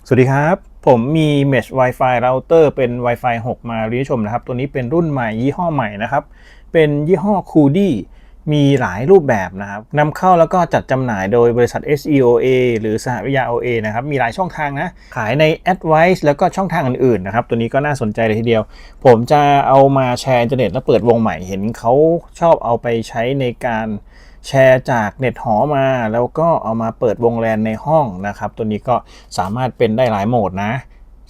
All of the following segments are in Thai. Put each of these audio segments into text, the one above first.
สวัสดีครับผมมี Mesh Wi-Fi Router เป็น Wi-Fi 6 มารีวิวชมนะครับตัวนี้เป็นรุ่นใหม่ยี่ห้อใหม่นะครับเป็นยี่ห้อ Kudi มีหลายรูปแบบนะครับนำเข้าแล้วก็จัดจำหน่ายโดยบริษัท SEOA หรือสหวิทยา OA นะครับมีหลายช่องทางนะขายใน Advice แล้วก็ช่องทางอื่นๆนะครับตัวนี้ก็น่าสนใจเลยทีเดียวผมจะเอามาแชร์อินเทอร์เน็ตแล้วเปิดวงใหม่เห็นเขาชอบเอาไปใช้ในการแชร์จากเน็ตหอมาแล้วก็เอามาเปิดวง LAN ในห้องนะครับตัวนี้ก็สามารถเป็นได้หลายโหมดนะ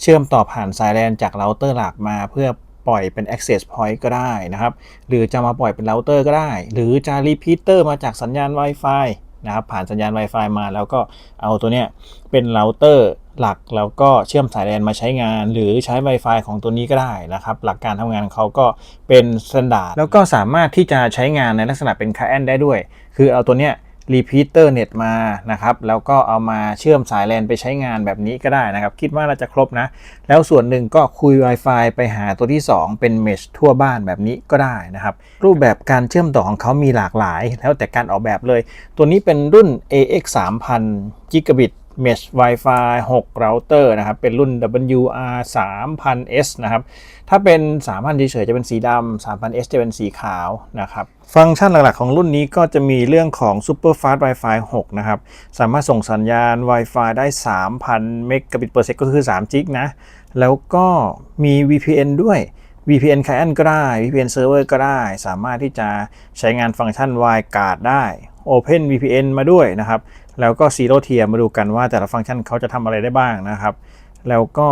เชื่อมต่อผ่านสาย LAN จากเราเตอร์หลักมาเพื่อปล่อยเป็น access point ก็ได้นะครับหรือจะมาปล่อยเป็นเราเตอร์ก็ได้หรือจะ repeater มาจากสัญญาณ Wi-Fi นะครับผ่านสัญญาณ Wi-Fi มาแล้วก็เอาตัวเนี้ยเป็นเราเตอร์หลักแล้วก็เชื่อมสาย LAN มาใช้งานหรือใช้ Wi-Fi ของตัวนี้ก็ได้นะครับหลักการทำงานของเขาก็เป็น standard แล้วก็สามารถที่จะใช้งานในลักษณะเป็น client ได้ด้วยคือเอาตัวเนี้ยrepeater net มานะครับแล้วก็เอามาเชื่อมสาย LAN ไปใช้งานแบบนี้ก็ได้นะครับคิดว่าน่าจะครบนะแล้วส่วนหนึ่งก็คุย Wi-Fi ไปหาตัวที่2เป็น Mesh ทั่วบ้านแบบนี้ก็ได้นะครับรูปแบบการเชื่อมต่อของเขามีหลากหลายแล้วแต่การออกแบบเลยตัวนี้เป็นรุ่น AX 3000 Gigabit Mesh Wi-Fi 6 Router นะครับเป็นรุ่น WR 3000S นะครับถ้าเป็น 3000 เฉยๆจะเป็นสีดำ 3000S จะเป็นสีขาวนะครับฟังก์ชันหลักๆของรุ่นนี้ก็จะมีเรื่องของ Super Fast Wi-Fi 6 นะครับสามารถส่งสัญญาณ Wi-Fi ได้ 3,000 Mbps ก็คือ3 g นะแล้วก็มี VPN ด้วย VPN Client ก็ได้ VPN Server ก็ได้สามารถที่จะใช้งานฟังก์ชัน WireGuard ได้ Open VPN มาด้วยนะครับแล้วก็ Zero Tier มาดูกันว่าแต่ละฟังก์ชันเขาจะทำอะไรได้บ้างนะครับแล้วก็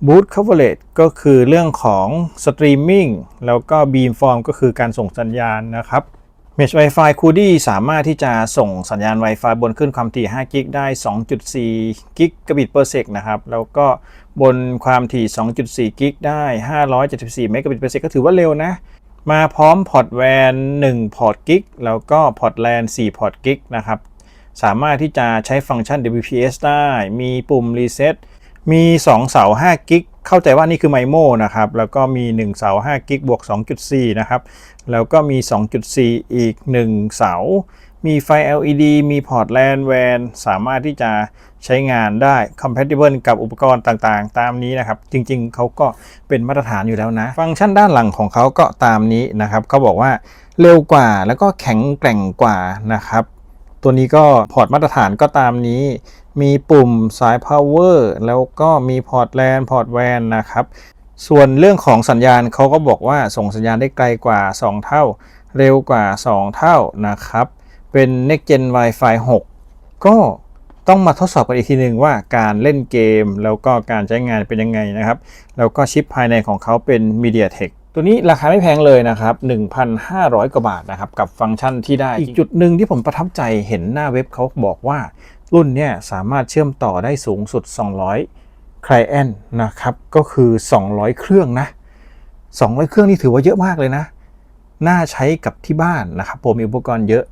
Boot Coverage ก็คือเรื่องของ Streaming แล้วก็ Beamform ก็คือการส่งสัญญาณนะครับ Mesh Wi-Fi Kudi สามารถที่จะส่งสัญญาณ Wi-Fi บนคลื่นความถี่5 g ได้ 2.4 Gigabit per sec นะครับแล้วก็บนความถี่ 2.4 g ได้574 Megabit per sec ก็ถือว่าเร็วนะมาพร้อมพอร์ต WAN 1 พอร์ตกิกแล้วก็พอร์ต LAN 4 พอร์ตกิกนะครับสามารถที่จะใช้ฟังก์ชัน WPS ได้มีปุ่ม Reset มี2เสา5 กิกเข้าใจว่านี่คือ MIMO นะครับแล้วก็มี1เสา5 กิกบวก 2.4 นะครับแล้วก็มี 2.4 อีก1เสามีไฟ LED มีพอร์ต LAN WAN สามารถที่จะใช้งานได้ compatible กับอุปกรณ์ต่างๆตามนี้นะครับจริงๆเขาก็เป็นมาตรฐานอยู่แล้วนะฟังก์ชันด้านหลังของเขาก็ตามนี้นะครับเขาบอกว่าเร็วกว่าแล้วก็แข็งแกร่งกว่านะครับตัวนี้ก็พอร์ตมาตรฐานก็ตามนี้มีปุ่มสาย power แล้วก็มีพอร์ต LAN พอร์ต WAN นะครับส่วนเรื่องของสัญญาณเขาก็บอกว่าส่งสัญญาณได้ไกลกว่า2เท่าเร็วกว่า2เท่านะครับเป็น Next Gen Wi-Fi 6 ก็ต้องมาทดสอบกันอีกทีหนึ่งว่าการเล่นเกมแล้วก็การใช้งานเป็นยังไงนะครับแล้วก็ชิปภายในของเขาเป็น MediaTek ตัวนี้ราคาไม่แพงเลยนะครับ 1,500 กว่าบาทนะครับกับฟังก์ชันที่ได้อีกจุดหนึ่งที่ผมประทับใจเห็นหน้าเว็บเขาบอกว่ารุ่นนี้สามารถเชื่อมต่อได้สูงสุด200 Client นะครับก็คือ200เครื่องนะ200เครื่องนี่ถือว่าเยอะมากเลยนะน่าใช้กับที่บ้านนะครับผมมีอุปกรณ์เยอะ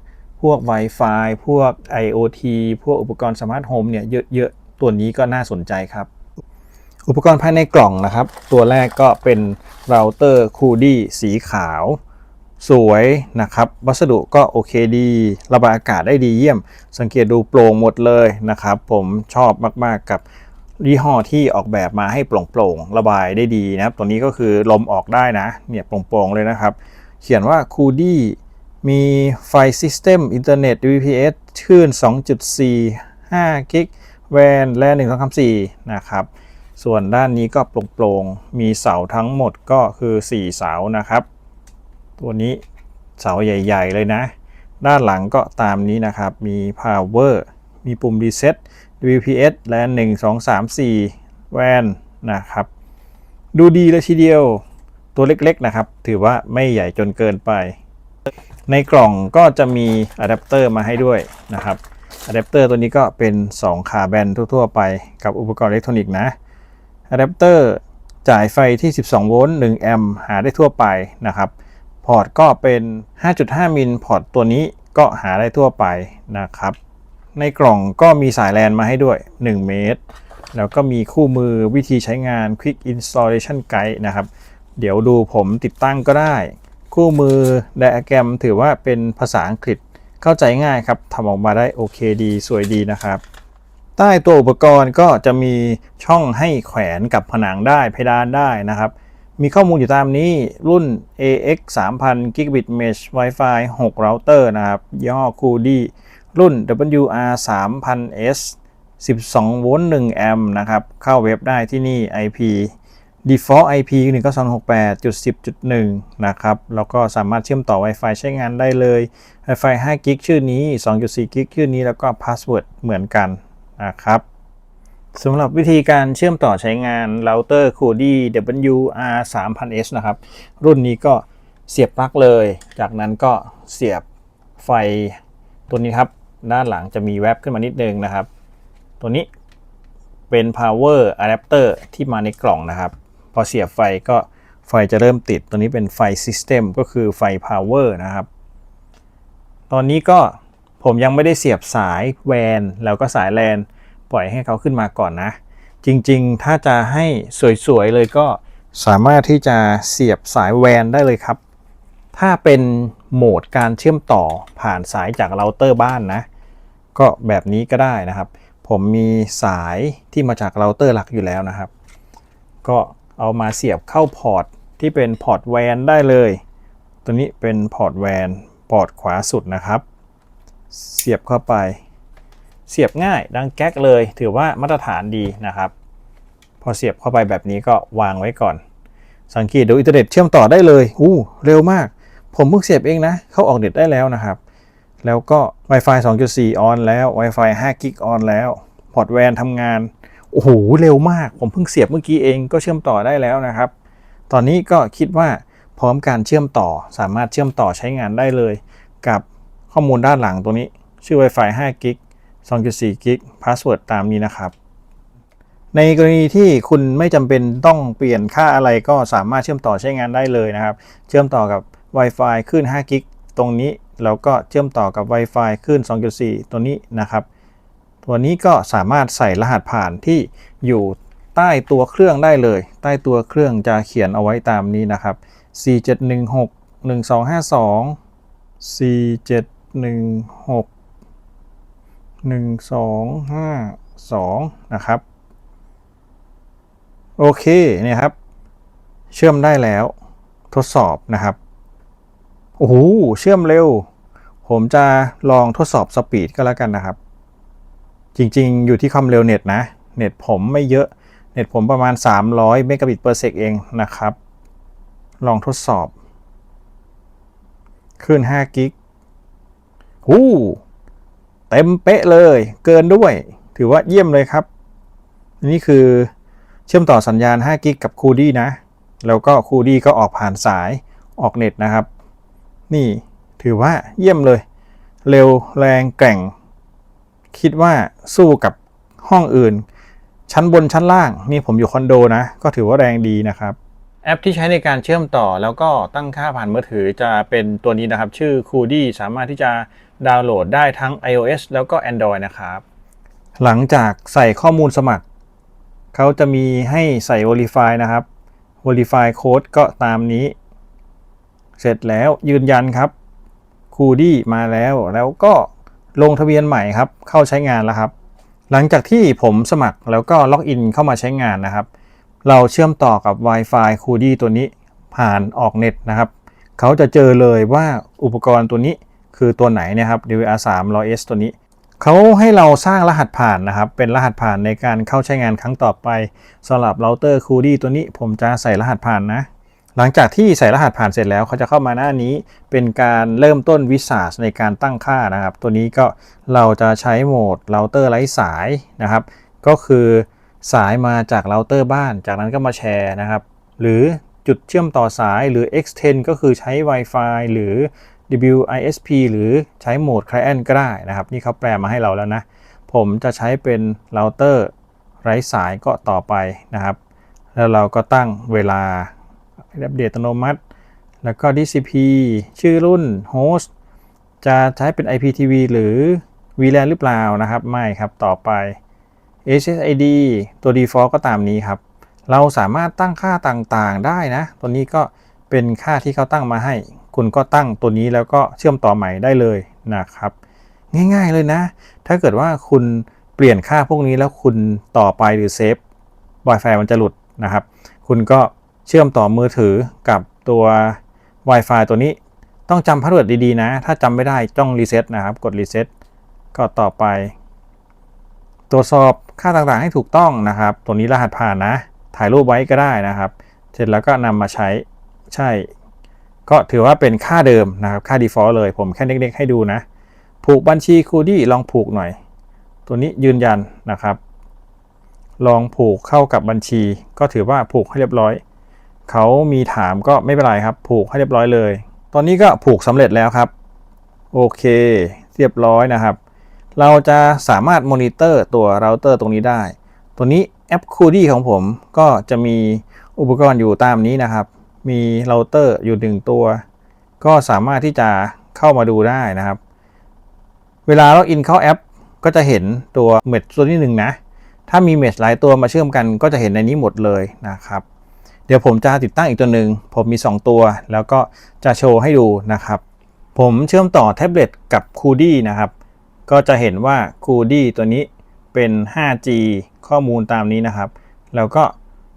พวก Wi-Fi พวก IoT พวกอุปกรณ์สมาร์ทโฮมเนี่ยเยอะๆตัวนี้ก็น่าสนใจครับอุปกรณ์ภายในกล่องนะครับตัวแรกก็เป็นเราเตอร์ Kudi สีขาวสวยนะครับวัสดุก็โอเคดีระบายอากาศได้ดีเยี่ยมสังเกตดูโปร่งหมดเลยนะครับผมชอบมากๆกับยี่ห้อที่ออกแบบมาให้โปร่งๆระบายได้ดีนะครับตัวนี้ก็คือลมออกได้นะเนี่ยโปร่งๆเลยนะครับเขียนว่า Kudi มีไฟ System อินเทอร์เน็ต VPS คลื่น 2.4 5 กิก WAN และ1.2.3.4 นะครับส่วนด้านนี้ก็โปร่งๆมีเสาทั้งหมดก็คือ4เสานะครับตัวนี้เสาใหญ่ๆเลยนะด้านหลังก็ตามนี้นะครับมี Power มีปุ่ม Reset WPS และ1.2.3.4 WAN นะครับดูดีเลยทีเดียวตัวเล็กๆนะครับถือว่าไม่ใหญ่จนเกินไปในกล่องก็จะมีอะแดปเตอร์มาให้ด้วยนะครับอะแดปเตอร์ตัวนี้ก็เป็น2ขาแบนทั่วๆไปกับอุปกรณ์อิเล็กทรอนิกส์นะอะแดปเตอร์จ่ายไฟที่12โวลต์1แอมป์หาได้ทั่วไปนะครับพอร์ตก็เป็น 5.5 มิลพอร์ตตัวนี้ก็หาได้ทั่วไปนะครับในกล่องก็มีสาย LAN มาให้ด้วย1เมตรแล้วก็มีคู่มือวิธีใช้งาน Quick Installation Guide นะครับเดี๋ยวดูผมติดตั้งก็ได้คู่มือไดอะแกรมถือว่าเป็นภาษาอังกฤษเข้าใจง่ายครับทำออกมาได้โอเคดีสวยดีนะครับ ใต้ตัวอุปกรณ์ก็จะมีช่องให้แขวนกับผนังได้เพดานได้นะครับมีข้อมูลอยู่ตามนี้รุ่น AX 3000 Gigabit Mesh Wi-Fi 6 Router นะครับยี่ห้อ Kudi รุ่น WR 3000S 12 โวลต์ 1 แอมป์นะครับเข้าเว็บได้ที่นี่ IP Default IP 192.68.10.1 นะครับแล้วก็สามารถเชื่อมต่อ Wi-Fi ใช้งานได้เลย Wi-Fi 5 g b ชื่อนี้ 2.4 g b ชื่อนี้แล้วก็ Password เหมือนกันนะครับสำหรับวิธีการเชื่อมต่อใช้งานเราเตอร์ Kudi WR 3000S นะครับรุ่นนี้ก็เสียบปลั๊กเลยจากนั้นก็เสียบไฟตัวนี้ครับด้านหลังจะมีแว็บขึ้นมานิดนึงนะครับตัวนี้เป็น power adapter ที่มาในกล่องนะครับพอเสียบไฟก็ไฟจะเริ่มติดตัวนี้เป็นไฟ system ก็คือไฟ power นะครับตอนนี้ก็ผมยังไม่ได้เสียบสายแวนแล้วก็สายแลนปล่อยให้เขาขึ้นมาก่อนนะจริงๆถ้าจะให้สวยๆเลยก็สามารถที่จะเสียบสายแวนได้เลยครับถ้าเป็นโหมดการเชื่อมต่อผ่านสายจากเราเตอร์บ้านนะก็แบบนี้ก็ได้นะครับผมมีสายที่มาจากเราเตอร์หลักอยู่แล้วนะครับก็เอามาเสียบเข้าพอร์ตที่เป็นพอร์ตแวนได้เลยตัวนี้เป็นพอร์ตแวนพอร์ตขวาสุดนะครับเสียบเข้าไปเสียบง่ายดังแก๊กเลยถือว่ามาตรฐานดีนะครับพอเสียบเข้าไปแบบนี้ก็วางไว้ก่อนสังเกตดูอินเทอร์เน็ตเชื่อมต่อได้เลยเร็วมากผมเพิ่งเสียบเองนะเข้าออกเน็ตได้แล้วนะครับแล้วก็ Wi-Fi 2.4 ออนแล้ว Wi-Fi 5 กิกออนแล้วพอร์ตแวนทำงานโอ้โหเร็วมากผมเพิ่งเสียบเมื่อกี้เองก็เชื่อมต่อได้แล้วนะครับตอนนี้ก็คิดว่าพร้อมการเชื่อมต่อสามารถเชื่อมต่อใช้งานได้เลยกับข้อมูลด้านหลังตัวนี้ชื่อ Wi-Fi 5 กิก2.4 กิกพาสเวิร์ดตามนี้นะครับในกรณีที่คุณไม่จำเป็นต้องเปลี่ยนค่าอะไรก็สามารถเชื่อมต่อใช้งานได้เลยนะครับเชื่อมต่อกับ Wi-Fi ขึ้น5 กิกตรงนี้แล้วก็เชื่อมต่อกับ Wi-Fi ขึ้น 2.4 ตัวนี้นะครับตัวนี้ก็สามารถใส่รหัสผ่านที่อยู่ใต้ตัวเครื่องได้เลยใต้ตัวเครื่องจะเขียนเอาไว้ตามนี้นะครับ47161252 นะครับโอเคเนี่ยครับเชื่อมได้แล้วทดสอบนะครับโอ้โหเชื่อมเร็วผมจะลองทดสอบสปีดก็แล้วกันนะครับจริงๆอยู่ที่ความเร็วเน็ตนะเน็ตผมไม่เยอะเน็ตผมประมาณ300 เมกะบิตเปอร์เซกเองนะครับลองทดสอบขึ้น5 กิกเต็มเป๊ะเลยเกินด้วยถือว่าเยี่ยมเลยครับนี่คือเชื่อมต่อสัญญาณ5 กิกกับ Kudi นะแล้วก็ Kudi ก็ออกผ่านสายออกเน็ตนะครับนี่ถือว่าเยี่ยมเลยเร็วแรงแกร่งคิดว่าสู้กับห้องอื่นชั้นบนชั้นล่างนี่ผมอยู่คอนโดนะก็ถือว่าแรงดีนะครับแอปที่ใช้ในการเชื่อมต่อแล้วก็ตั้งค่าผ่านมือถือจะเป็นตัวนี้นะครับชื่อ Kudi สามารถที่จะดาวน์โหลดได้ทั้ง iOS แล้วก็ Android นะครับหลังจากใส่ข้อมูลสมัครเขาจะมีให้ใส่ Verify นะครับ Verify Code ก็ตามนี้เสร็จแล้วยืนยันครับ Kudi มาแล้วก็ลงทะเบียนใหม่ครับเข้าใช้งานแล้วครับหลังจากที่ผมสมัครแล้วก็ล็อกอินเข้ามาใช้งานนะครับเราเชื่อมต่อกับ Wi-Fi Kudi ตัวนี้ผ่านออกเน็ตนะครับเขาจะเจอเลยว่าอุปกรณ์ตัวนี้คือตัวไหนนะครับ WR 300S ตัวนี้เขาให้เราสร้างรหัสผ่านนะครับเป็นรหัสผ่านในการเข้าใช้งานครั้งต่อไปสำหรับเราเตอร์ Kudi ตัวนี้ผมจะใส่รหัสผ่านนะหลังจากที่ใส่รหัสผ่านเสร็จแล้วเขาจะเข้ามาหน้านี้เป็นการเริ่มต้นวิสาสในการตั้งค่านะครับตัวนี้ก็เราจะใช้โหมดเราเตอร์ไร้สายนะครับก็คือสายมาจากเราเตอร์บ้านจากนั้นก็มาแชร์นะครับหรือจุดเชื่อมต่อสายหรือ extend ก็คือใช้ Wi-Fi หรือ WISP หรือใช้โหมด Client ก็ได้นะครับนี่เขาแปลมาให้เราแล้วนะผมจะใช้เป็นเราเตอร์ไร้สายก็ต่อไปนะครับแล้วเราก็ตั้งเวลาอัปเดตอัตโนมัติแล้วก็ DCP ชื่อรุ่น Host จะใช้เป็น IPTV หรือ VLAN หรือเปล่านะครับไม่ครับต่อไป SSID ตัว default ก็ตามนี้ครับเราสามารถตั้งค่าต่างๆได้นะตัวนี้ก็เป็นค่าที่เขาตั้งมาให้คุณก็ตั้งตัวนี้แล้วก็เชื่อมต่อใหม่ได้เลยนะครับง่ายๆเลยนะถ้าเกิดว่าคุณ เปลี่ยนค่าพวกนี้แล้วคุณต่อไปหรือเซฟ Wi-Fi มันจะหลุดนะครับคุณก็เชื่อมต่อมือถือกับตัว Wi-Fi ตัวนี้ต้องจำพาสเวิร์ดดีๆนะถ้าจำไม่ได้ต้องรีเซ็ตนะครับกดรีเซ็ตก็ต่อไปตรวจสอบค่าต่างๆให้ถูกต้องนะครับตัวนี้รหัสผ่านนะถ่ายรูปไว้ก็ได้นะครับเสร็จแล้วก็นำมาใช้ก็ถือว่าเป็นค่าเดิมนะครับค่า default เลยผมแค่เล็กๆให้ดูนะผูกบัญชีคูดี้ลองผูกหน่อยตัวนี้ยืนยันนะครับลองผูกเข้ากับบัญชีก็ถือว่าผูกให้เรียบร้อยเขามีถามก็ไม่เป็นไรครับผูกให้เรียบร้อยเลยตอนนี้ก็ผูกสำเร็จแล้วครับโอเคเรียบร้อยนะครับเราจะสามารถมอนิเตอร์ตัวเราเตอร์ตรงนี้ได้ตัวนี้แอป Kudi ของผมก็จะมีอุปกรณ์อยู่ตามนี้นะครับมีเราเตอร์อยู่1ตัวก็สามารถที่จะเข้ามาดูได้นะครับเวลาล็อกอินเข้าแอปก็จะเห็นตัวเมชตัวที่1นะถ้ามีเมชหลายตัวมาเชื่อมกันก็จะเห็นในนี้หมดเลยนะครับเดี๋ยวผมจะติดตั้งอีกตัวหนึ่งผมมี2ตัวแล้วก็จะโชว์ให้ดูนะครับผมเชื่อมต่อแท็บเล็ตกับ Kudi นะครับก็จะเห็นว่า Kudi ตัวนี้เป็น 5G ข้อมูลตามนี้นะครับแล้วก็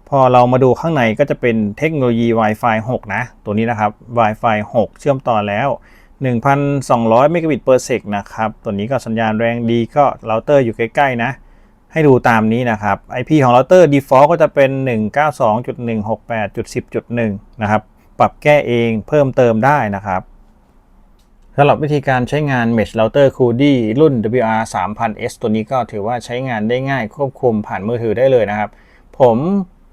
พอเรามาดูข้างในก็จะเป็นเทคโนโลยี Wi-Fi 6 นะตัวนี้นะครับ Wi-Fi 6 เชื่อมต่อแล้ว 1,200 เมกะบิตเปอร์เซกนะครับตัวนี้ก็สัญญาณแรงดีก็เราเตอร์อยู่ใกล้ๆนะให้ดูตามนี้นะครับ IP ของเราเตอร์ default ก็จะเป็น 192.168.10.1 นะครับปรับแก้เองเพิ่มเติมได้นะครับสำหรับวิธีการใช้งาน Mesh Router Kudi รุ่น WR3000S ตัวนี้ก็ถือว่าใช้งานได้ง่ายควบคุมผ่านมือถือได้เลยนะครับผม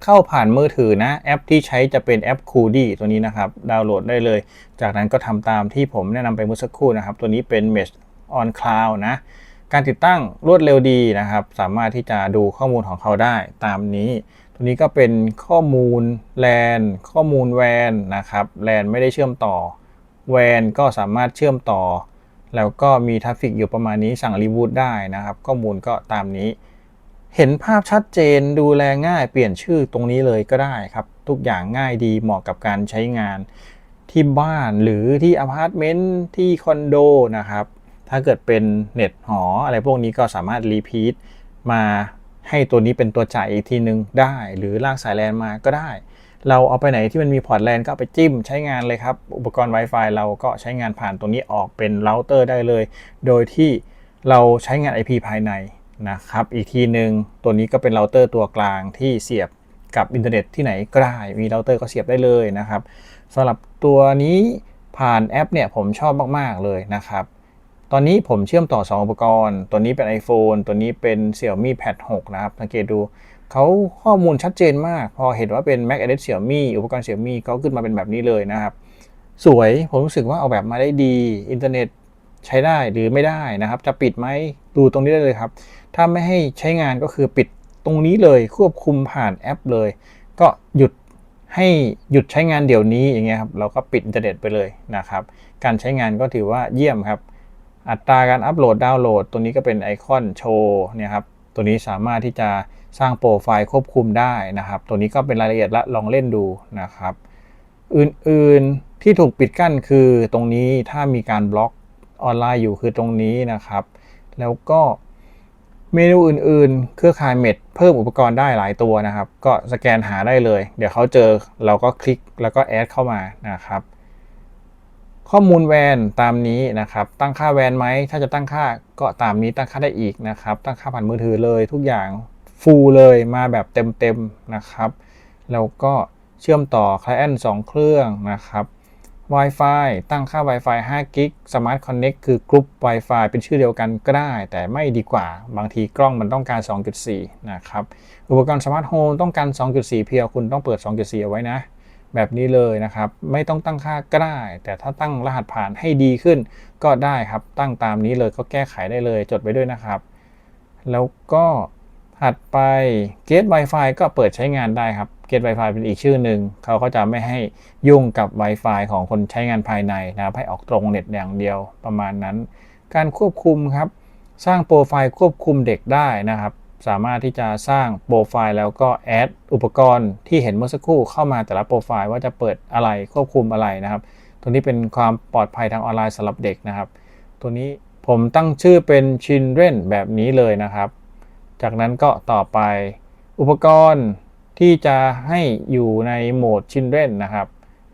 เข้าผ่านมือถือนะแอปที่ใช้จะเป็นแอป Kudi ตัวนี้นะครับดาวน์โหลดได้เลยจากนั้นก็ทำตามที่ผมแนะนำไปเมื่อสักครู่นะครับตัวนี้เป็น Mesh on Cloud นะการติดตั้งรวดเร็วดีนะครับสามารถที่จะดูข้อมูลของเขาได้ตามนี้ตัวนี้ก็เป็นข้อมูล LAN ข้อมูล WAN นะครับ LAN ไม่ได้เชื่อมต่อWAN ก็สามารถเชื่อมต่อแล้วก็มีทราฟฟิกอยู่ประมาณนี้สั่งรีบูตได้นะครับข้อมูลก็ตามนี้เห็นภาพชัดเจนดูแลง่ายเปลี่ยนชื่อตรงนี้เลยก็ได้ครับทุกอย่างง่ายดีเหมาะกับการใช้งานที่บ้านหรือที่อพาร์ตเมนต์ที่คอนโดนะครับถ้าเกิดเป็นเน็ตหออะไรพวกนี้ก็สามารถรีพีทมาให้ตัวนี้เป็นตัวจ่ายอีกทีนึงได้หรือลากสายแลนมาก็ได้เราเอาไปไหนที่มันมีพอร์ตแลนก็ไปจิ้มใช้งานเลยครับอุปกรณ์ Wi-Fi เราก็ใช้งานผ่านตรงนี้ออกเป็นเราเตอร์ได้เลยโดยที่เราใช้งาน IP ภายในนะครับอีกทีหนึ่งตัวนี้ก็เป็นเราเตอร์ตัวกลางที่เสียบกับอินเทอร์เน็ตที่ไหนก็ได้มีเราเตอร์ก็เสียบได้เลยนะครับสำหรับตัวนี้ผ่านแอปเนี่ยผมชอบมากๆเลยนะครับตอนนี้ผมเชื่อมต่อ2อุปกรณ์ตัวนี้เป็น iPhone ตัวนี้เป็น Xiaomi Pad 6 นะครับสังเกตดูเขาข้อมูลชัดเจนมากพอเห็นว่าเป็น Mac OS Xiaomi อุปกรณ์ Xiaomi เขาขึ้นมาเป็นแบบนี้เลยนะครับสวยผมรู้สึกว่าเอาแบบมาได้ดีอินเทอร์เน็ตใช้ได้หรือไม่ได้นะครับจะปิดไหมดูตรงนี้ได้เลยครับถ้าไม่ให้ใช้งานก็คือปิดตรงนี้เลยควบคุมผ่านแอปเลยก็หยุดใช้งานเดี๋ยวนี้อย่างเงี้ยครับเราก็ปิดอินเทอร์เน็ตไปเลยนะครับการใช้งานก็ถือว่าเยี่ยมครับอัตราการอัปโหลดดาวน์โหลดตัวนี้ก็เป็นไอคอนโชว์เนี่ยครับตัวนี้สามารถที่จะสร้างโปรไฟล์ควบคุมได้นะครับตัวนี้ก็เป็นรายละเอียดละลองเล่นดูนะครับอื่นๆที่ถูกปิดกั้นคือตรงนี้ถ้ามีการบล็อกออนไลน์อยู่คือตรงนี้นะครับแล้วก็เมนูอื่นๆเครือข่ายเมดเพิ่มอุปกรณ์ได้หลายตัวนะครับก็สแกนหาได้เลยเดี๋ยวเขาเจอเราก็คลิกแล้วก็แอดเข้ามานะครับข้อมูลแวนตามนี้นะครับตั้งค่าแวนไหมถ้าจะตั้งค่าก็ตามนี้ตั้งค่าได้อีกนะครับตั้งค่าผ่านมือถือเลยทุกอย่างฟูลเลยมาแบบเต็มๆนะครับแล้วก็เชื่อมต่อ Client 2 เครื่องนะครับ Wi-Fi ตั้งค่า Wi-Fi 5 กิก Smart Connect คือกรุ๊ป Wi-Fi เป็นชื่อเดียวกันก็ได้แต่ไม่ดีกว่าบางทีกล้องมันต้องการ 2.4 นะครับอุปกรณ์ Smart Home ต้องการ 2.4 เพียวคุณต้องเปิด 2.4 เอาไว้นะแบบนี้เลยนะครับไม่ต้องตั้งค่าก็ได้แต่ถ้าตั้งรหัสผ่านให้ดีขึ้นก็ได้ครับตั้งตามนี้เลยก็แก้ไขได้เลยจดไว้ด้วยนะครับแล้วก็ถัดไป Gate Wi-Fi ก็เปิดใช้งานได้ครับ Gate Wi-Fi เป็นอีกชื่อหนึ่งเขาก็จะไม่ให้ยุ่งกับ Wi-Fi ของคนใช้งานภายในนะครับให้ออกตรงเน็ตอย่างเดียวประมาณนั้นการควบคุมครับสร้างโปรไฟล์ควบคุมเด็กได้นะครับสามารถที่จะสร้างโปรไฟล์แล้วก็แอดอุปกรณ์ที่เห็นเมื่อสักครู่เข้ามาแต่ละโปรไฟล์ว่าจะเปิดอะไรควบคุมอะไรนะครับตัวนี้เป็นความปลอดภัยทางออนไลน์สำหรับเด็กนะครับตัวนี้ผมตั้งชื่อเป็น Children แบบนี้เลยนะครับ จากนั้นก็ต่อไปอุปกรณ์ที่จะให้อยู่ในโหมด Children นะครับ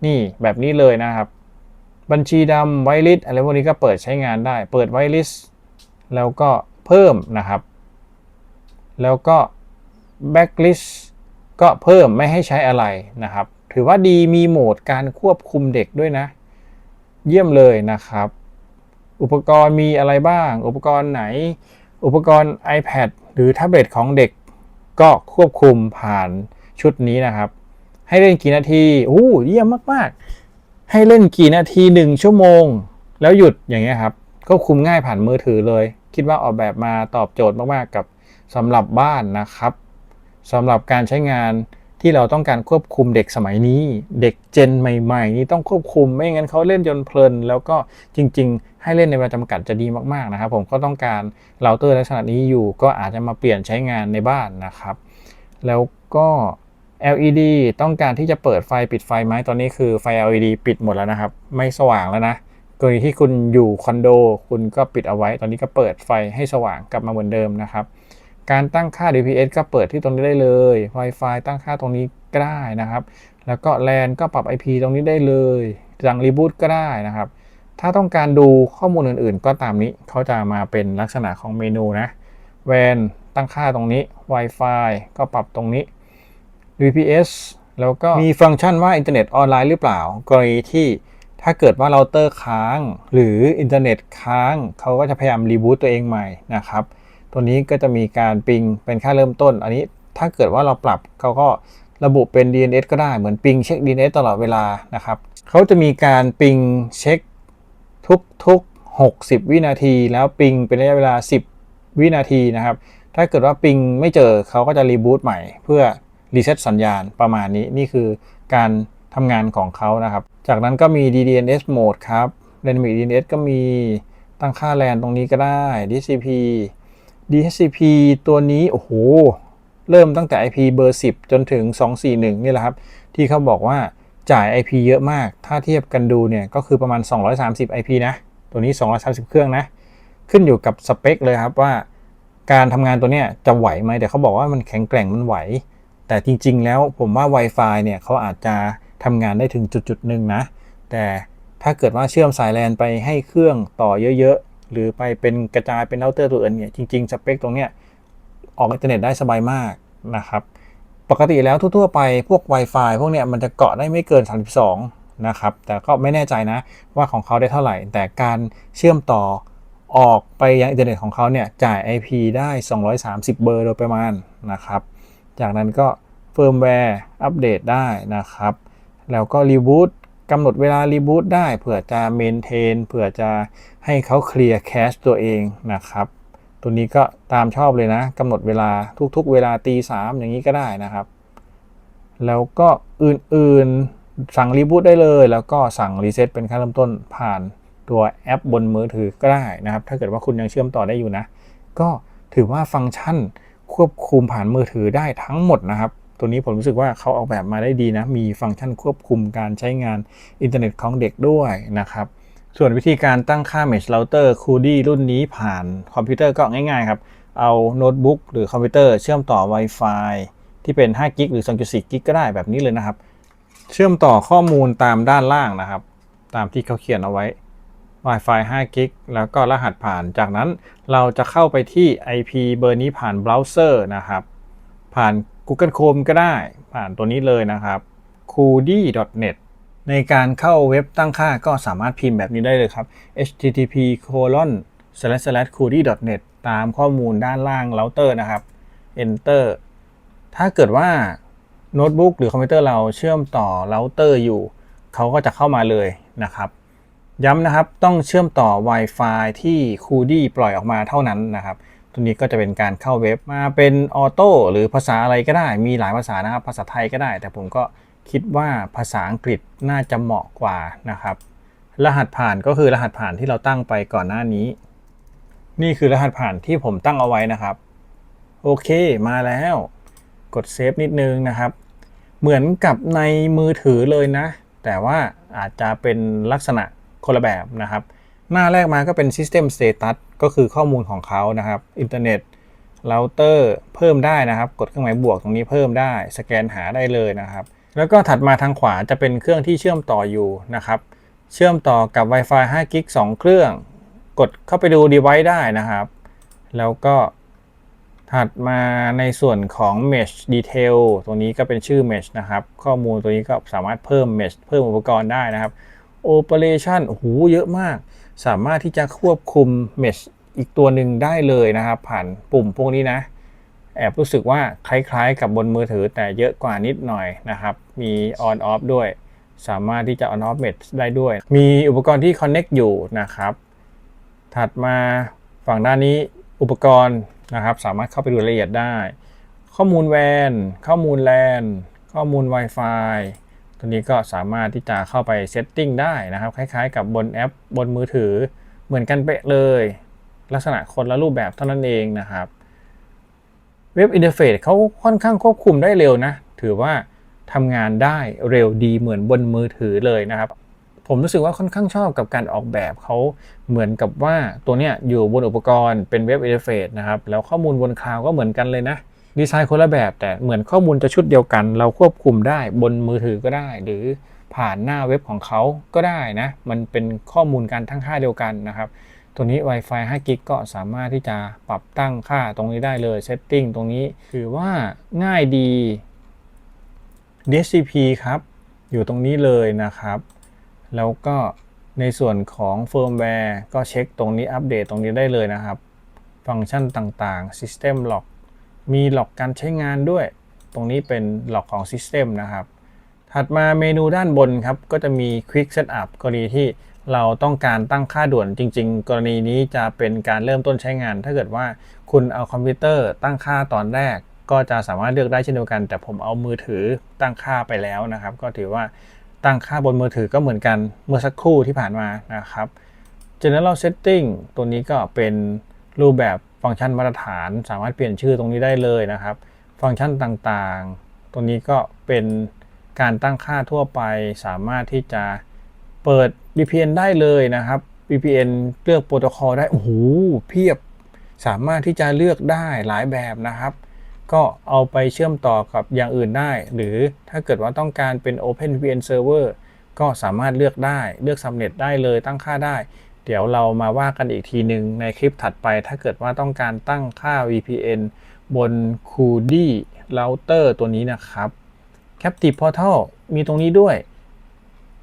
นี่แบบนี้เลยนะครับบัญชีดำไวลิสอะไรพวกนี้ก็เปิดใช้งานได้เปิดไวลิสแล้วก็เพิ่มนะครับแล้วก็แบ็กลิสก็เพิ่มไม่ให้ใช้อะไรนะครับถือว่าดีมีโหมดการควบคุมเด็กด้วยนะเยี่ยมเลยนะครับอุปกรณ์มีอะไรบ้างอุปกรณ์ไหนอุปกรณ์ iPad หรือแท็บเล็ตของเด็กก็ควบคุมผ่านชุดนี้นะครับให้เล่นกี่นาทีเยี่ยมมากๆให้เล่นกี่นาที1 ชั่วโมงแล้วหยุดอย่างเงี้ยครับควบคุมง่ายผ่านมือถือเลยคิดว่าออกแบบมาตอบโจทย์มากๆกับสำหรับบ้านนะครับสำหรับการใช้งานที่เราต้องการควบคุมเด็กสมัยนี้เด็กเจนใหม่ๆนี่ต้องควบคุมไม่งั้นเขาเล่นจนเพลินแล้วก็จริงๆให้เล่นในเวลาจำกัดจะดีมากๆนะครับผมก็ต้องการเราเตอร์ลักษณะนี้อยู่ก็อาจจะมาเปลี่ยนใช้งานในบ้านนะครับแล้วก็ LED ต้องการที่จะเปิดไฟปิดไฟไหมตอนนี้คือไฟ LED ปิดหมดแล้วนะครับไม่สว่างแล้วนะกรณีที่คุณอยู่คอนโดคุณก็ปิดเอาไว้ตอนนี้ก็เปิดไฟให้สว่างกลับมาเหมือนเดิมนะครับการตั้งค่า DPS ก็เปิดที่ตรงนี้ได้เลย Wi-Fi ตั้งค่าตรงนี้ก็ได้นะครับแล้วก็ LAN ก็ปรับ IP ตรงนี้ได้เลยสั่งรีบูตก็ได้นะครับถ้าต้องการดูข้อมูลอื่นๆก็ตามนี้เขาจะมาเป็นลักษณะของเมนูนะ WAN ตั้งค่าตรงนี้ Wi-Fi ก็ปรับตรงนี้ VPS แล้วก็มีฟังก์ชันว่าอินเทอร์เน็ตออนไลน์หรือเปล่ากรณีที่ถ้าเกิดว่าเราเตอร์ค้างหรืออินเทอร์เน็ตค้างเขาก็จะพยายามรีบูตตัวเองใหม่นะครับตัวนี้ก็จะมีการปิงเป็นค่าเริ่มต้นอันนี้ถ้าเกิดว่าเราปรับเขาก็ระบุเป็น DNS ก็ได้เหมือนปิงเช็ค DNS ตลอดเวลานะครับเขาจะมีการปิงเช็คทุก60 วินาทีแล้วปิงเป็นระยะเวลา10 วินาทีนะครับถ้าเกิดว่าปิงไม่เจอเขาก็จะรีบูตใหม่เพื่อรีเซ็ตสัญญาณประมาณนี้นี่คือการทำงานของเขานะครับจากนั้นก็มี DNS Mode ครับ Dynamic DNS ก็มีตั้งค่า LAN ตรงนี้ก็ได้ DHCP ตัวนี้โอ้โหเริ่มตั้งแต่ IP เบอร์10จนถึง241นี่แหละครับที่เขาบอกว่าจ่าย IP เยอะมากถ้าเทียบกันดูเนี่ยก็คือประมาณ230 IP นะตัวนี้230เครื่องนะขึ้นอยู่กับสเปคเลยครับว่าการทำงานตัวเนี้ยจะไหวไหมแต่เขาบอกว่ามันแข็งแกร่งมันไหวแต่จริงๆแล้วผมว่า Wi-Fi เนี่ยเขาอาจจะทำงานได้ถึงจุดหนึ่งนะแต่ถ้าเกิดว่าเชื่อมสาย LAN ไปให้เครื่องต่อเยอะๆหรือไปเป็นกระจายเป็นเราเตอร์ตัวอื่นเนี่ยจริงๆสเปคตรงเนี้ยออกอินเทอร์เน็ตได้สบายมากนะครับปกติแล้วทั่วๆไปพวก Wi-Fi พวกเนี้ยมันจะเกาะได้ไม่เกิน32นะครับแต่ก็ไม่แน่ใจนะว่าของเขาได้เท่าไหร่แต่การเชื่อมต่อออกไปยังอินเทอร์เน็ตของเขาเนี่ยจ่าย IP ได้230เบอร์โดยประมาณนะครับจากนั้นก็เฟิร์มแวร์อัปเดตได้นะครับแล้วก็รีบูตกำหนดเวลารีบูตได้เผื่อจะเมนเทนเผื่อจะให้เขาเคลียร์แคชตัวเองนะครับตัวนี้ก็ตามชอบเลยนะกำหนดเวลาทุกๆเวลาตี3อย่างนี้ก็ได้นะครับแล้วก็อื่นๆสั่งรีบูตได้เลยแล้วก็สั่งรีเซ็ตเป็นขั้นเริ่มต้นผ่านตัวแอปบนมือถือก็ได้นะครับถ้าเกิดว่าคุณยังเชื่อมต่อได้อยู่นะก็ถือว่าฟังก์ชันควบคุมผ่านมือถือได้ทั้งหมดนะครับตัวนี้ผมรู้สึกว่าเขาออกแบบมาได้ดีนะมีฟังก์ชันควบคุมการใช้งานอินเทอร์เน็ตของเด็กด้วยนะครับส่วนวิธีการตั้งค่า Mesh Router CUDI รุ่นนี้ผ่านคอมพิวเตอร์ก็ง่ายๆครับเอาโน้ตบุ๊กหรือคอมพิวเตอร์เชื่อมต่อ Wi-Fi ที่เป็น5 กิกหรือ 2.4 กิกก็ได้แบบนี้เลยนะครับเชื่อมต่อข้อมูลตามด้านล่างนะครับตามที่เขาเขียนเอาไว้ Wi-Fi 5 กิกแล้วก็รหัสผ่านจากนั้นเราจะเข้าไปที่ IP เบอร์นี้ผ่านเบราว์เซอร์นะครับผ่าน Google Chrome ก็ได้ผ่านตัวนี้เลยนะครับ kudi.net ในการเข้าเว็บตั้งค่าก็สามารถพิมพ์แบบนี้ได้เลยครับ http://kudi.net ตามข้อมูลด้านล่างเราเตอร์นะครับ Enter ถ้าเกิดว่าโน้ตบุ๊กหรือคอมพิวเตอร์เราเชื่อมต่อเราเตอร์อยู่เขาก็จะเข้ามาเลยนะครับย้ำนะครับต้องเชื่อมต่อ Wi-Fi ที่ Kudi ปล่อยออกมาเท่านั้นนะครับตัวนี้ก็จะเป็นการเข้าเว็บมาเป็นออโต้หรือภาษาอะไรก็ได้มีหลายภาษานะครับภาษาไทยก็ได้แต่ผมก็คิดว่าภาษาอังกฤษน่าจะเหมาะกว่านะครับรหัสผ่านก็คือรหัสผ่านที่เราตั้งไปก่อนหน้านี้นี่คือรหัสผ่านที่ผมตั้งเอาไว้นะครับโอเคมาแล้วกดเซฟนิดนึงนะครับเหมือนกับในมือถือเลยนะแต่ว่าอาจจะเป็นลักษณะคนละแบบนะครับหน้าแรกมาก็เป็น System Status ก็คือข้อมูลของเขานะครับอินเทอร์เน็ต เราเตอร์เพิ่มได้นะครับกดเครื่องหมายบวกตรงนี้เพิ่มได้สแกนหาได้เลยนะครับแล้วก็ถัดมาทางขวาจะเป็นเครื่องที่เชื่อมต่ออยู่นะครับเชื่อมต่อกับ Wi-Fi 5 g ิก2เครื่องกดเข้าไปดู device ได้นะครับแล้วก็ถัดมาในส่วนของ Mesh Detail ตรงนี้ก็เป็นชื่อ Mesh นะครับข้อมูลตัวนี้ก็สามารถเพิ่ม Mesh เพิ่มอุปกรณ์ได้นะครับ Operation โอ้โหเยอะมากสามารถที่จะควบคุม Mesh อีกตัวหนึ่งได้เลยนะครับผ่านปุ่มพวกนี้นะแอบรู้สึกว่าคล้ายๆกับบนมือถือแต่เยอะกว่านิดหน่อยนะครับมี on off ด้วยสามารถที่จะ on off mesh ได้ด้วยมีอุปกรณ์ที่ connect อยู่นะครับถัดมาฝั่งด้านนี้อุปกรณ์นะครับสามารถเข้าไปดูรายละเอียดได้ข้อมูล WAN ข้อมูล LAN ข้อมูล Wi-Fi ตัวนี้ก็สามารถที่จะเข้าไปเซตติ้งได้นะครับคล้ายๆกับบนแอปบนมือถือเหมือนกันเป๊ะเลยลักษณะคนละรูปแบบเท่านั้นเองนะครับเว็บอินเทอร์เฟซเขาค่อนข้างควบคุมได้เร็วนะถือว่าทำงานได้เร็วดีเหมือนบนมือถือเลยนะครับผมรู้สึกว่าค่อนข้างชอบกับการออกแบบเขาเหมือนกับว่าตัวเนี้ยอยู่บนอุปกรณ์เป็นเว็บอินเทอร์เฟซนะครับแล้วข้อมูลบนคลาวด์ก็เหมือนกันเลยนะดีไซน์คนละแบบแต่เหมือนข้อมูลจะชุดเดียวกันเราควบคุมได้บนมือถือก็ได้หรือผ่านหน้าเว็บของเขาก็ได้นะมันเป็นข้อมูลกันทั้งค่าเดียวกันนะครับตัวนี้ Wi-Fi 5 g ิกก็สามารถที่จะปรับตั้งค่าตรงนี้ได้เลย Setting ตรงนี้ถือว่าง่ายดี DHCP ครับอยู่ตรงนี้เลยนะครับแล้วก็ในส่วนของเฟิร์มแวร์ก็เช็คตรงนี้อัปเดตตรงนี้ได้เลยนะครับฟังก์ชันต่างๆ System Log มีล็อกการใช้งานด้วยตรงนี้เป็นล็อกของ System นะครับถัดมาเมนูด้านบนครับก็จะมี Quick Setup กรณีที่เราต้องการตั้งค่าด่วนจริงๆกรณีนี้จะเป็นการเริ่มต้นใช้งานถ้าเกิดว่าคุณเอาคอมพิวเตอร์ตั้งค่าตอนแรกก็จะสามารถเลือกได้เช่นเดียวกันแต่ผมเอามือถือตั้งค่าไปแล้วนะครับก็ถือว่าตั้งค่าบนมือถือก็เหมือนกันเมื่อสักครู่ที่ผ่านมานะครับ General Setting ตัวนี้ก็เป็นรูปแบบฟังก์ชันมาตรฐานสามารถเปลี่ยนชื่อตรงนี้ได้เลยนะครับฟังก์ชันต่างๆตรงนี้ก็เป็นการตั้งค่าทั่วไปสามารถที่จะเปิด VPN ได้เลยนะครับ VPN เลือกโปรโตคอลได้โอ้โหเพียบสามารถที่จะเลือกได้หลายแบบนะครับก็เอาไปเชื่อมต่อกับอย่างอื่นได้หรือถ้าเกิดว่าต้องการเป็น OpenVPN Server ก็สามารถเลือกได้เลือก Subnet ได้เลยตั้งค่าได้เดี๋ยวเรามาว่ากันอีกทีหนึ่งในคลิปถัดไปถ้าเกิดว่าต้องการตั้งค่า VPN บน Kudi Router ตัวนี้นะครับ Captive Portal มีตรงนี้ด้วย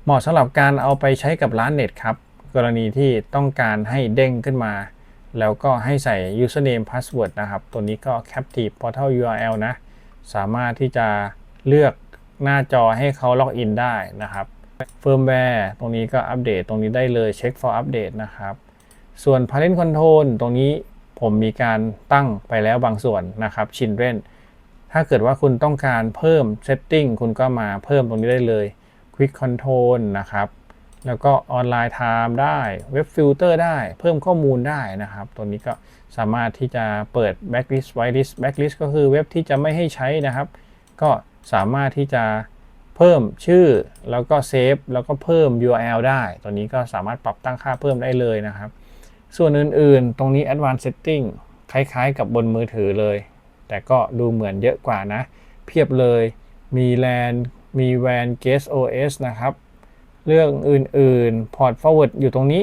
เหมาะสำหรับการเอาไปใช้กับร้านเน็ตครับกรณีที่ต้องการให้เด้งขึ้นมาแล้วก็ให้ใส่ username password นะครับตัวนี้ก็ Captive Portal URL นะสามารถที่จะเลือกหน้าจอให้เขาล็อกอินได้นะครับเฟิร์มแวร์ตรงนี้ก็อัปเดตตรงนี้ได้เลยเช็ค for update นะครับส่วน parent control ตรงนี้ผมมีการตั้งไปแล้วบางส่วนนะครับ children ถ้าเกิดว่าคุณต้องการเพิ่ม setting คุณก็มาเพิ่มตรงนี้ได้เลย quick control นะครับแล้วก็ออนไลน์ไทม์ได้เว็บฟิลเตอร์ได้เพิ่มข้อมูลได้นะครับตัวนี้ก็สามารถที่จะเปิด blacklist whitelist blacklist ก็คือเว็บที่จะไม่ให้ใช้นะครับก็สามารถที่จะเพิ่มชื่อแล้วก็เซฟแล้วก็เพิ่ม URL ได้ตัวนี้ก็สามารถปรับตั้งค่าเพิ่มได้เลยนะครับส่วนอื่นๆตรงนี้ advanced setting คล้ายๆกับบนมือถือเลยแต่ก็ดูเหมือนเยอะกว่านะเพียบเลยมี LAN มี WAN Guest OS นะครับเรื่องอื่นๆ Port Forward อยู่ตรงนี้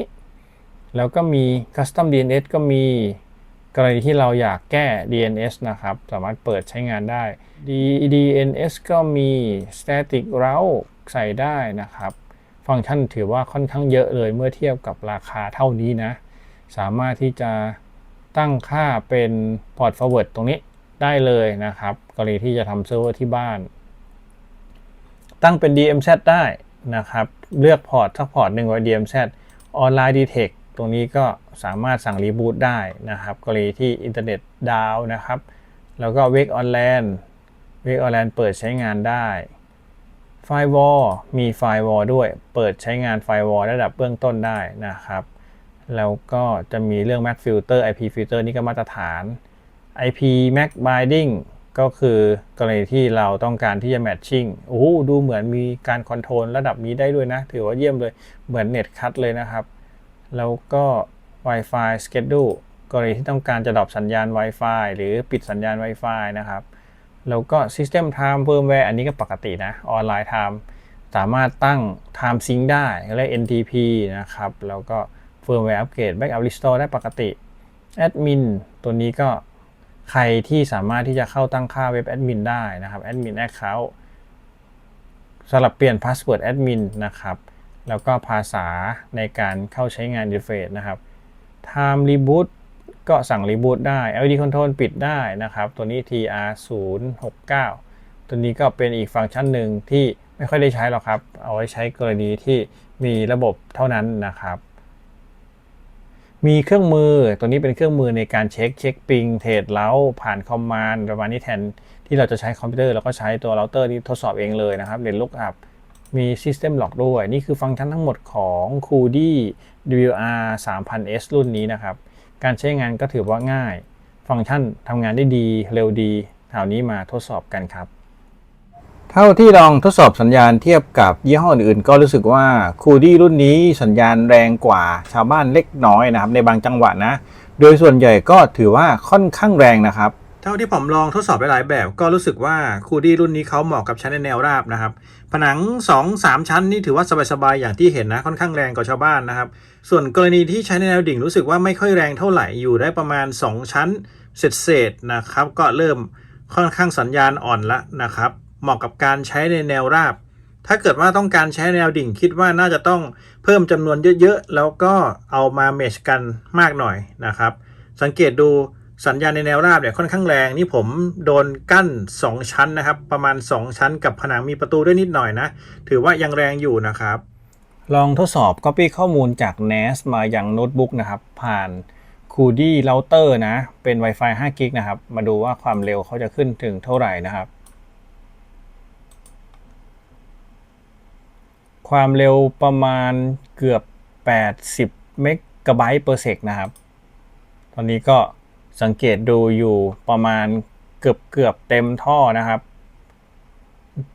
แล้วก็มี Custom DNS ก็มีกรณีที่เราอยากแก้ DNS นะครับสามารถเปิดใช้งานได้ DNS ก็มี Static Route ใส่ได้นะครับฟังก์ชันถือว่าค่อนข้างเยอะเลยเมื่อเทียบกับราคาเท่านี้นะสามารถที่จะตั้งค่าเป็น Port Forward ตรงนี้ได้เลยนะครับกรณีที่จะทำเซิร์ฟเวอร์ที่บ้านตั้งเป็น DMZ ได้นะครับเลือกพอร์ตสักพอร์ตหนึ่งไว้ DMZ Online Detect ตรงนี้ก็สามารถสั่งรีบูตได้นะครับกรณีที่อินเทอร์เน็ตดาวนะครับแล้วก็ Wake on LAN Wake on LAN เปิดใช้งานได้ Firewall มี Firewall ด้วยเปิดใช้งาน Firewall ระดับเบื้องต้นได้นะครับแล้วก็จะมีเรื่อง MAC Filter IP Filter นี่ก็มาตรฐาน IP MAC Binding ก็คือกรณีที่เราต้องการที่จะ matching โอ้ดูเหมือนมีการคอนโทรลระดับนี้ได้ด้วยนะถือว่าเยี่ยมเลยเหมือนเน็ตคัทเลยนะครับแล้วก็ Wi-Fi Schedule กรณีที่ต้องการจะดรอปสัญญาณ Wi-Fi หรือปิดสัญญาณ Wi-Fi นะครับแล้วก็ System Time Firmware อันนี้ก็ปกตินะ Online Time สามารถตั้ง Time Sync ได้เรียก NTP นะครับแล้วก็ Firmware Upgrade Backup Restore ได้ปกติ Admin ตัวนี้ก็ใครที่สามารถที่จะเข้าตั้งค่าเว็บ Admin ได้นะครับ Admin Account สำหรับเปลี่ยน Password Admin นะครับแล้วก็ภาษาในการเข้าใช้งาน Interface นะครับ Time Reboot ก็สั่ง Reboot ได้ LED Control ปิดได้นะครับตัวนี้ TR069 ตัวนี้ก็เป็นอีกฟังก์ชันหนึ่งที่ไม่ค่อยได้ใช้หรอกครับเอาไว้ใช้กรณีที่มีระบบเท่านั้นนะครับมีเครื่องมือตัวนี้เป็นเครื่องมือในการเช็คปิงเทรดเล้าผ่านคอมมานด์ประมาณนี้แทนที่เราจะใช้คอมพิวเตอร์เราก็ใช้ตัวเราเตอร์ที่ทดสอบเองเลยนะครับเรียน Lookup มี System Lock ด้วยนี่คือฟังก์ชันทั้งหมดของ Kudi WR 3000S รุ่นนี้นะครับการใช้งานก็ถือว่าง่ายฟังก์ชันทำงานได้ดีเร็วดีคราวนี้มาทดสอบกันครับเท่าที่ลองทดสอบสัญญาณเทียบกับยี่ห้ออื่นก็รู้สึกว่า Kudi รุ่นนี้สัญญาณแรงกว่าชาวบ้านเล็กน้อยนะครับในบางจังหวะนะโดยส่วนใหญ่ก็ถือว่าค่อนข้างแรงนะครับเท่าที่ผมลองทดสอบหลายแบบก็รู้สึกว่า Kudi รุ่นนี้เขาเหมาะกับใช้ในแนวราบนะครับผนัง 2-3 ชั้นนี่ถือว่าสบายๆอย่างที่เห็นนะค่อนข้างแรงกว่าชาวบ้านนะครับส่วนกรณีที่ใช้ในแนวดิ่งรู้สึกว่าไม่ค่อยแรงเท่าไหร่อยู่ได้ประมาณ2ชั้นเศษนะครับก็เริ่มค่อนข้างสัญญาณอ่อนละนะครับเหมาะกับการใช้ในแนวราบถ้าเกิดว่าต้องการใช้แนวดิ่งคิดว่าน่าจะต้องเพิ่มจำนวนเยอะๆแล้วก็เอามาเมชกันมากหน่อยนะครับสังเกตดูสัญญาณในแนวราบเนี่ยค่อนข้างแรงนี่ผมโดนกั้น2ชั้นนะครับประมาณ2ชั้นกับผนังมีประตูด้วยนิดหน่อยนะถือว่ายังแรงอยู่นะครับลองทดสอบ Copy ข้อมูลจาก NAS มายังโน้ตบุ๊กนะครับผ่าน Kudi Router นะเป็น Wi-Fi 5 g กนะครับมาดูว่าความเร็วเขาจะขึ้นถึงเท่าไหร่นะครับความเร็วประมาณเกือบ80 เมกะไบต์ per sec นะครับตอนนี้ก็สังเกตดูอยู่ประมาณเกือบเต็มท่อนะครับ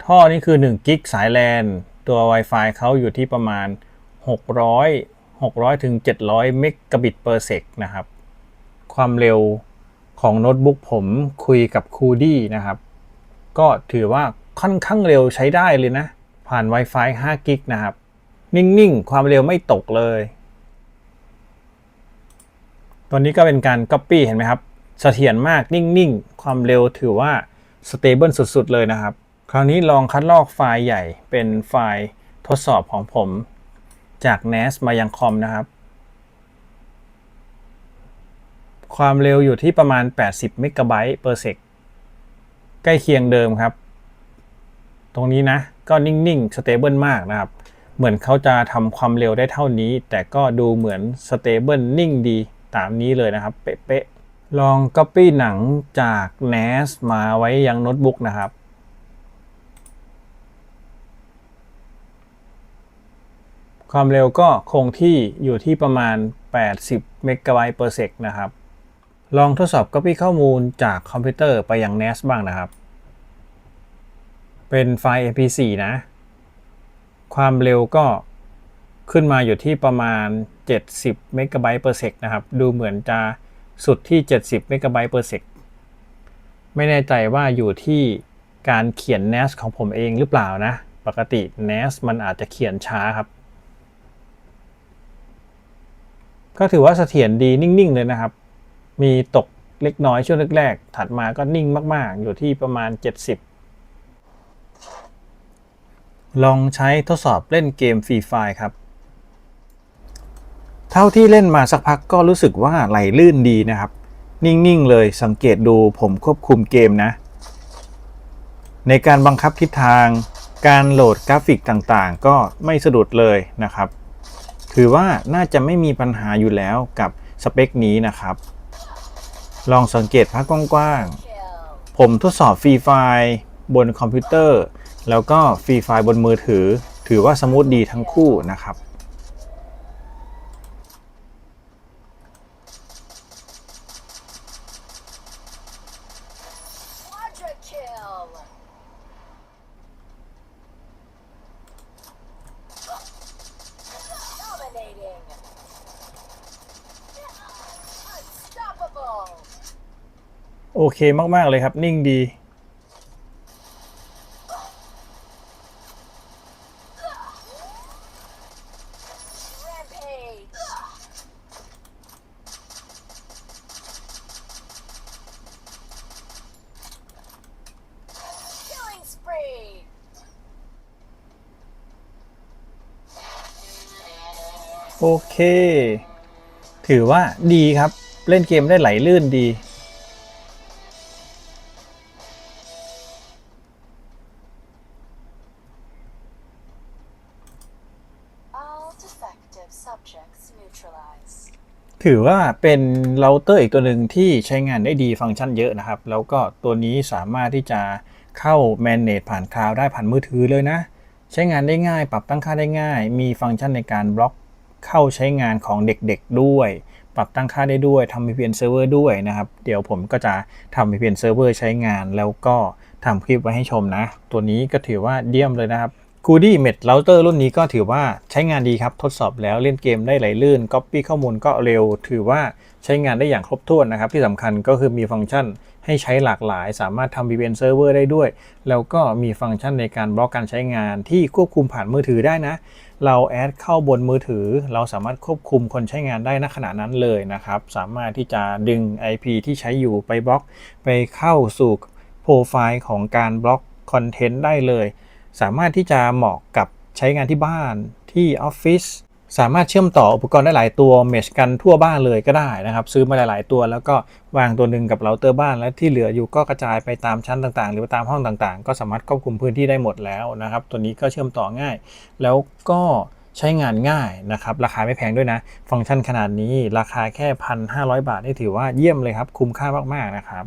ท่อนี่คือ1 กิกสาย LAN ตัว Wi-Fi เขาอยู่ที่ประมาณ600 ถึง 700 เมกะบิต per sec นะครับความเร็วของโน้ตบุ๊กผมคุยกับ Kudi นะครับก็ถือว่าค่อนข้างเร็วใช้ได้เลยนะผ่าน Wi-Fi 5 กิกนะครับนิ่งๆความเร็วไม่ตกเลยตัวนี้ก็เป็นการ Copy เห็นไหมครับเสถียรมากนิ่งๆความเร็วถือว่า Stable สุดๆเลยนะครับคราวนี้ลองคัดลอกไฟล์ใหญ่เป็นไฟล์ทดสอบของผมจาก NAS มายังคอมนะครับความเร็วอยู่ที่ประมาณ80 เมกะไบต์ per sec ใกล้เคียงเดิมครับตรงนี้นะก็นิ่งๆ Stable มากนะครับเหมือนเขาจะทำความเร็วได้เท่านี้แต่ก็ดูเหมือน Stable นิ่งดีตามนี้เลยนะครับเป๊ะๆลอง Copy หนังจาก NAS มาไว้ยังโน้ตบุ๊กนะครับความเร็วก็คงที่อยู่ที่ประมาณ80 เมกะไบต์ per sec นะครับลองทดสอบ Copy ข้อมูลจากคอมพิวเตอร์ไปยัง NAS บ้างนะครับเป็นไฟล์ mp4 นะความเร็วก็ขึ้นมาอยู่ที่ประมาณ70 เมกะไบต์ per sec นะครับดูเหมือนจะสุดที่70 เมกะไบต์ per sec ไม่แน่ใจว่าอยู่ที่การเขียน NAS ของผมเองหรือเปล่านะปกติ NAS มันอาจจะเขียนช้าครับก็ถือว่าเสถียรดีนิ่งๆเลยนะครับมีตกเล็กน้อยช่วงแรกๆถัดมาก็นิ่งมากๆอยู่ที่ประมาณ70ลองใช้ทดสอบเล่นเกมฟรีไฟร์ครับเท่าที่เล่นมาสักพักก็รู้สึกว่าไหลลื่นดีนะครับนิ่งๆเลยสังเกตดูผมควบคุมเกมนะในการบังคับทิศทางการโหลดกราฟิกต่างๆก็ไม่สะดุดเลยนะครับถือว่าน่าจะไม่มีปัญหาอยู่แล้วกับสเปคนี้นะครับลองสังเกตภาพกว้างๆผมทดสอบฟรีไฟร์บนคอมพิวเตอร์แล้วก็ฟรีไฟร์บนมือถือว่าสมูทดีทั้งคู่นะครับ โอเคมากๆเลยครับนิ่งดี โอเคถือว่าดีครับเล่นเกมได้ไหลลื่นดี ถือว่าเป็นเราเตอร์อีกตัวหนึ่งที่ใช้งานได้ดีฟังก์ชันเยอะนะครับแล้วก็ตัวนี้สามารถที่จะเข้า manage ผ่านคลาวด์ได้ผ่านมือถือเลยนะใช้งานได้ง่ายปรับตั้งค่าได้ง่ายมีฟังก์ชันในการบล็อกเข้าใช้งานของเด็กๆด้วยปรับตั้งค่าได้ด้วยทำ VPN Server ด้วยนะครับเดี๋ยวผมก็จะทำ VPN Server ใช้งานแล้วก็ทำคลิปไว้ให้ชมนะตัวนี้ก็ถือว่าเยี่ยมเลยนะครับ Goody Mesh Router รุ่นนี้ก็ถือว่าใช้งานดีครับทดสอบแล้วเล่นเกมได้ไหลลื่น Copy ข้อมูลก็เร็วถือว่าใช้งานได้อย่างครบถ้วนนะครับที่สำคัญก็คือมีฟังก์ชันให้ใช้หลากหลายสามารถทำ VPN Server ได้ด้วยแล้วก็มีฟังก์ชันในการบล็อกการใช้งานที่ควบคุมผ่านมือถือได้นะเราแอดเข้าบนมือถือเราสามารถควบคุมคนใช้งานได้ณขณะนั้นเลยนะครับสามารถที่จะดึง IP ที่ใช้อยู่ไปบล็อกไปเข้าสู่โปรไฟล์ของการบล็อกคอนเทนต์ได้เลยสามารถที่จะเหมาะกับใช้งานที่บ้านที่ออฟฟิศสามารถเชื่อมต่ออุปกรณ์ได้หลายตัวเมชกันทั่วบ้านเลยก็ได้นะครับซื้อมาหลายๆตัวแล้วก็วางตัวหนึ่งกับเราเตอร์บ้านและที่เหลืออยู่ก็กระจายไปตามชั้นต่างๆหรือตามห้องต่างๆก็สามารถควบคุมพื้นที่ได้หมดแล้วนะครับตัวนี้ก็เชื่อมต่อง่ายแล้วก็ใช้งานง่ายนะครับราคาไม่แพงด้วยนะฟังก์ชันขนาดนี้ราคาแค่ 1,500 บาทนี่ถือว่าเยี่ยมเลยครับคุ้มค่ามากๆนะครับ